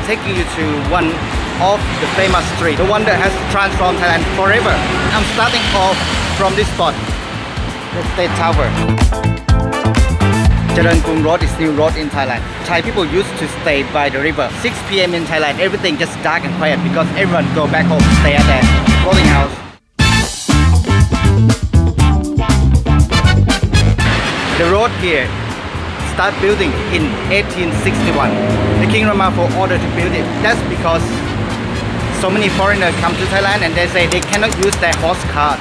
taking you to one of the famous street, the one that has transformed Thailand forever. I'm starting off from this spot, the State Tower. Charoen Krung Road is new road in Thailand. Thai people used to stay by the river. 6 p.m. in Thailand, everything just dark and quiet because everyone go back home, stay at their floating house. The road here start building in 1861. The King Rama ordered to build it. That's because so many foreigners come to Thailand and they say they cannot use their horse cart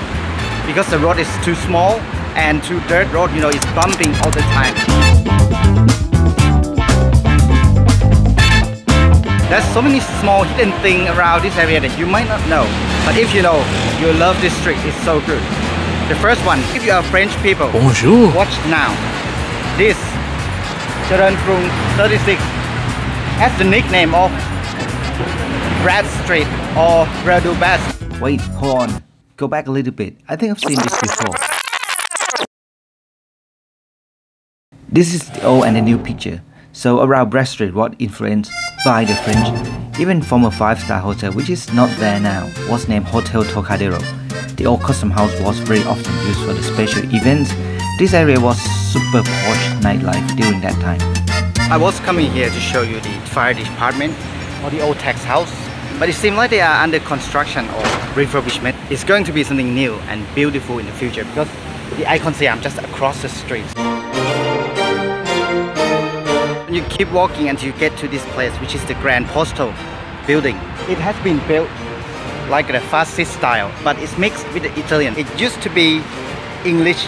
because the road is too small and too dirt road, you know, it's bumping all the time. There's so many small hidden things around this area that you might not know. But if you know, you'll love this street, it's so good. The first one, if you are French people, Bonjour. watch now. This Charoen Krung 36 has the nickname of Brad Street or Radu Bas. Wait, hold on. Go back a little bit. I think I've seen this before. This is the old and the new picture. So around Brad Street was influenced by the French. Even former 5-star hotel, which is not there now, was named Hotel Trocadero. The old custom house was very often used for the special events. This area was super posh nightlife during that time. I was coming here to show you the fire department or the old tax house, but it seems like they are under construction or refurbishment. It's going to be something new and beautiful in the future because the icon Siam just across the street. You keep walking until you get to this place, which is the Grand Postal building. It has been built like the fascist style, but it's mixed with the Italian. It used to be English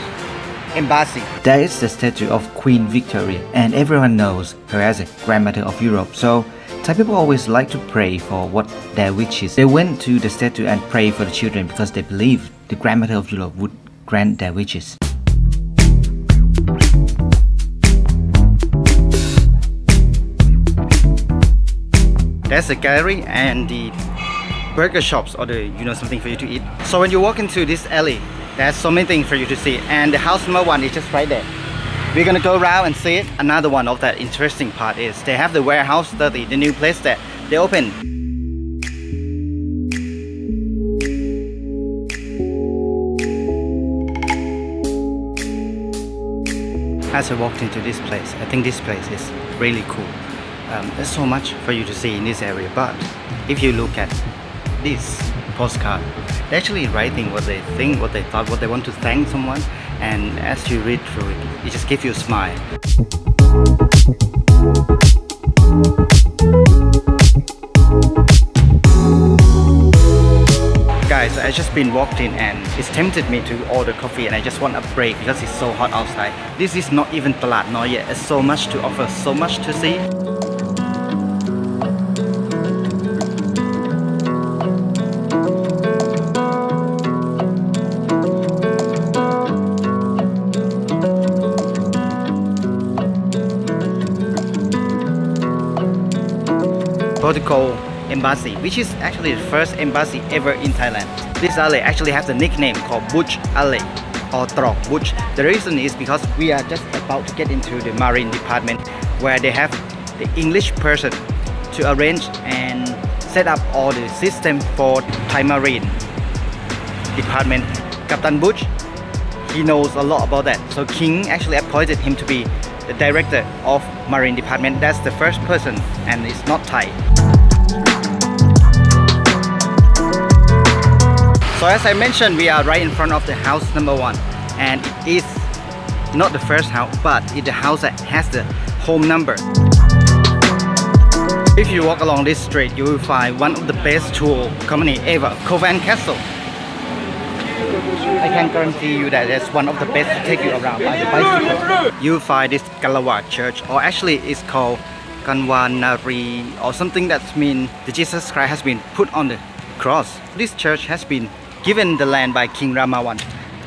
embassy. There is the statue of Queen Victoria, and everyone knows her as a grandmother of Europe. So Thai people always like to pray for what their wishes. They went to the statue and prayed for the children because they believed the grandmother of Europe would grant their wishes. There's a gallery and the burger shops or the, you know, something for you to eat. So when you walk into this alley, there's so many things for you to see, and the house number 1 is just right there. We're gonna go around and see it. Another one of that interesting part is they have the warehouse 30, the new place that they opened. As I walked into this place, I think this place is really cool. There's so much for you to see in this area, but if you look at this postcard, they're actually writing what they think, what they thought, what they want to thank someone, and as you read through it, it just gives you a smile. Guys, I just been walked in and it's tempted me to order coffee and I just want a break because it's so hot outside. This is not even Talad Noi yet. There's so much to offer, so much to see. Protocol Embassy, which is actually the first embassy ever in Thailand. This alley actually has a nickname called Butch Alley or Trok Butch. The reason is because we are just about to get into the marine department where they have the English person to arrange and set up all the system for Thai Marine department. Captain Butch, he knows a lot about that. So King actually appointed him to be the director of Marine Department. That's the first person and it's not Thai. So as I mentioned, we are right in front of the house number 1 and it is not the first house, but it's the house that has the home number. If you walk along this street, you will find one of the best tour company ever, Covan Castle. I can guarantee you that it's one of the best to take you around by the bicycle. You'll find this Galawat church, or actually it's called Kanwanari or something that means the Jesus Christ has been put on the cross. This church has been given the land by King Rama 1.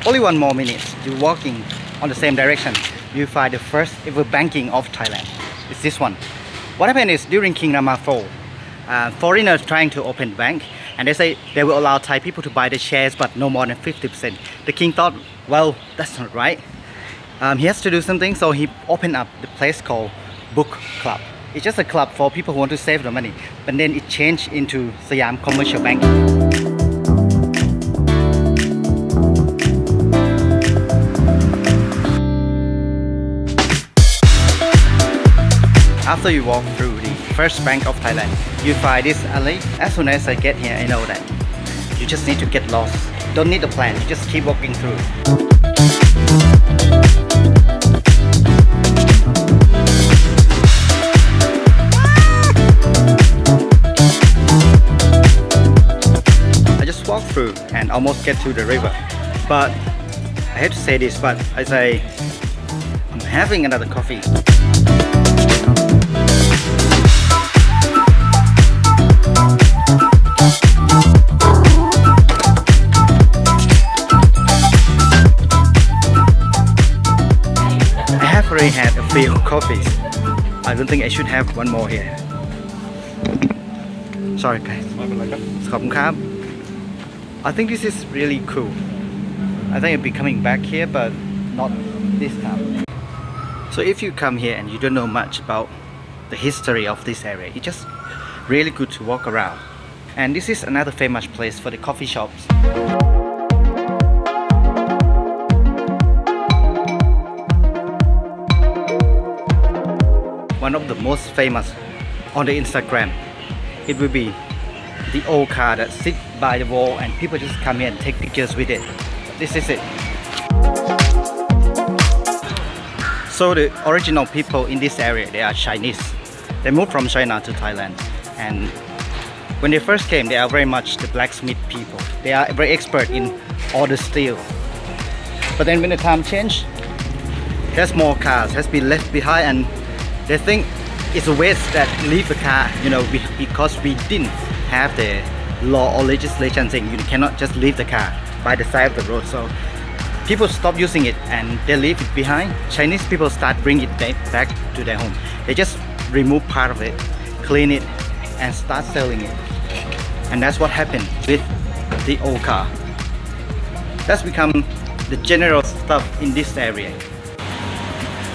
Only 1 more minute, you're walking on the same direction, you find the first ever banking of Thailand. It's this one. What happened is during King Rama 4, foreigners trying to open bank and they say they will allow Thai people to buy the shares but no more than 50%. The king thought, well, that's not right. He has to do something, so he opened up the place called Book Club. It's just a club for people who want to save the money. But then it changed into Siam Commercial Bank. After you walk through the first bank of Thailand, you find this alley. As soon as I get here, I know that you just need to get lost. Don't need a plan, you just keep walking through. I just walked through and almost get to the river. But I hate to say this, but I say I'm having another coffee. I already had a few coffees. I don't think I should have one more here. Sorry guys. I think this is really cool. I think I'll be coming back here, but not this time. So if you come here and you don't know much about the history of this area, it's just really good to walk around. And this is another famous place for the coffee shops. One of the most famous on the Instagram, it will be the old car that sits by the wall and people just come here and take pictures with it. This is it. So the original people in this area, they are Chinese. They moved from China to Thailand, and when they first came, they are very much the blacksmith people. They are very expert in all the steel. But then when the time changed, there's more cars has been left behind, and they think it's a waste that leave the car, you know, because we didn't have the law or legislation saying you cannot just leave the car by the side of the road. So people stop using it and they leave it behind. Chinese people start bringing it back to their home. They just remove part of it, clean it, and start selling it. And that's what happened with the old car. That's become the general stuff in this area.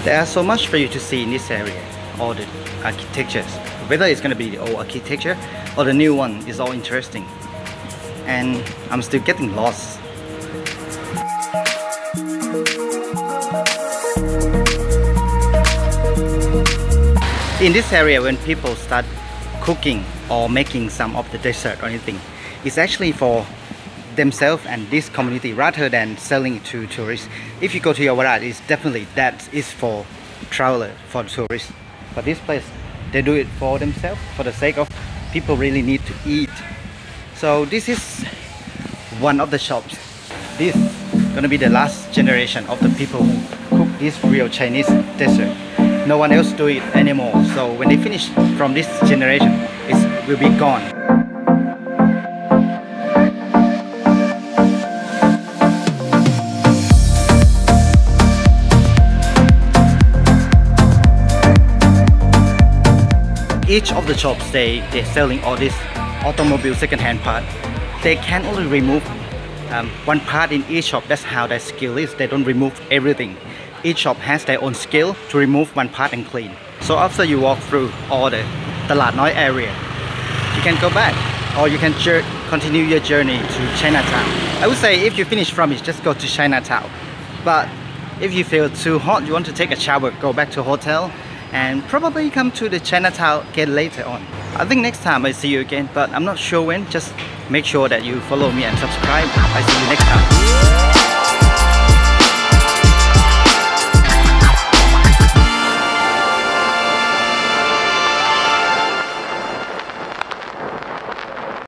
There are so much for you to see in this area, all the architectures. Whether it's going to be the old architecture or the new one is all interesting. And I'm still getting lost. In this area, when people start cooking or making some of the dessert or anything, it's actually for themselves and this community rather than selling it to tourists. If you go to Yawarat, it's definitely that is for travelers, for tourists. But this place, they do it for themselves, for the sake of people really need to eat. So this is one of the shops. This is gonna be the last generation of the people who cook this real Chinese dessert. No one else do it anymore. So when they finish from this generation, it will be gone. Each of the shops, they're selling all this automobile second-hand part. They can only remove one part in each shop. That's how their skill is. They don't remove everything. Each shop has their own skill to remove one part and clean. So after you walk through all the Talad Noi area, you can go back or you can continue your journey to Chinatown. I would say if you finish from it, just go to Chinatown. But if you feel too hot, you want to take a shower, go back to a hotel and probably come to the Chinatown again later on. I think next time I see you again, but I'm not sure when. Just make sure that you follow me and subscribe. I see you next time.